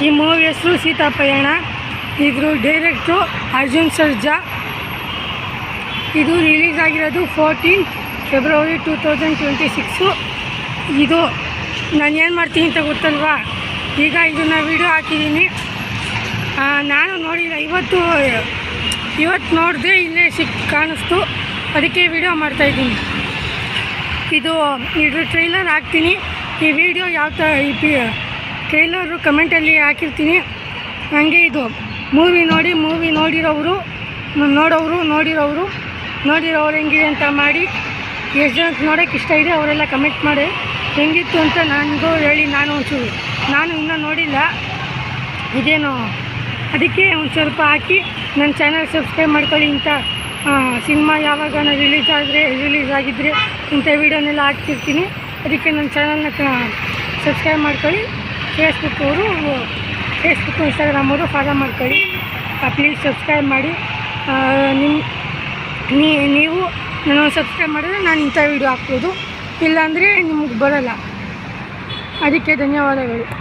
ಈ ಮೂವಿ ಹೆಸರು ಸೀತಾಪಯಣ. ಇದ್ರ ಡೈರೆಕ್ಟ್ರು ಅರ್ಜುನ್ ಸರ್ಜಾ. ಇದು ರಿಲೀಸ್ ಆಗಿರೋದು 14 ಫೆಬ್ರವರಿ 2026. ಇದು ನಾನು ಏನು ಮಾಡ್ತೀನಿ ಅಂತ ಗೊತ್ತಲ್ವಾ, ಈಗ ಇದನ್ನು ವಿಡಿಯೋ ಹಾಕಿದ್ದೀನಿ. ನಾನು ನೋಡಿಲ್ಲ, ಇವತ್ತು ನೋಡಿದೆ, ಇಲ್ಲೇ ಕಾಣಿಸ್ತು, ಅದಕ್ಕೆ ವಿಡಿಯೋ ಮಾಡ್ತಾಯಿದ್ದೀನಿ. ಇದ್ರ ಟ್ರೈಲರ್ ಹಾಕ್ತೀನಿ. ಈ ವಿಡಿಯೋ ಯಾವ ಥರ ಟ್ರೈಲರು ಕಮೆಂಟಲ್ಲಿ ಹಾಕಿರ್ತೀನಿ. ಹಾಗೆ ಇದು ಮೂವಿ ನೋಡಿರೋರು ಹೆಂಗಿದೆ ಅಂತ ಮಾಡಿ. ಎಷ್ಟು ಜನಕ್ಕೆ ನೋಡೋಕ್ಕೆ ಇಷ್ಟ ಇದೆ ಅವರೆಲ್ಲ ಕಮೆಂಟ್ ಮಾಡಿ ಹೆಂಗಿತ್ತು ಅಂತ ನನಗೂ ಹೇಳಿ. ನಾನು ಇನ್ನೂ ನೋಡಿಲ್ಲ ಇದೇನು, ಅದಕ್ಕೆ ಒಂದು ಸ್ವಲ್ಪ ಹಾಕಿ ನನ್ನ ಚಾನಲ್ ಸಬ್ಸ್ಕ್ರೈಬ್ ಮಾಡ್ಕೊಳ್ಳಿ. ಇಂಥ ಸಿನಿಮಾ ಯಾವಾಗ ರಿಲೀಸ್ ಆಗಿದ್ದರೆ ಇಂಥ ವೀಡಿಯೋನೆಲ್ಲ ಹಾಕ್ತಿರ್ತೀನಿ. ಅದಕ್ಕೆ ನನ್ನ ಚಾನಲ್ನ ಸಬ್ಸ್ಕ್ರೈಬ್ ಮಾಡ್ಕೊಳ್ಳಿ. ಫೇಸ್ಬುಕ್ಕು ಇನ್ಸ್ಟಾಗ್ರಾಮ್ ಅವರು ಫಾಲೋ ಮಾಡ್ಕೊಳ್ಳಿ. ಪ್ಲೀಸ್ ಸಬ್ಸ್ಕ್ರೈಬ್ ಮಾಡಿ. ನೀವು ನಾನು ಸಬ್ಸ್ಕ್ರೈಬ್ ಮಾಡಿದ್ರೆ ನಾನು ಇಂಥ ವೀಡಿಯೋ ಹಾಕ್ಬೋದು, ಇಲ್ಲಾಂದರೆ ನಿಮಗೆ ಬರೋಲ್ಲ. ಅದಕ್ಕೆ ಧನ್ಯವಾದಗಳು.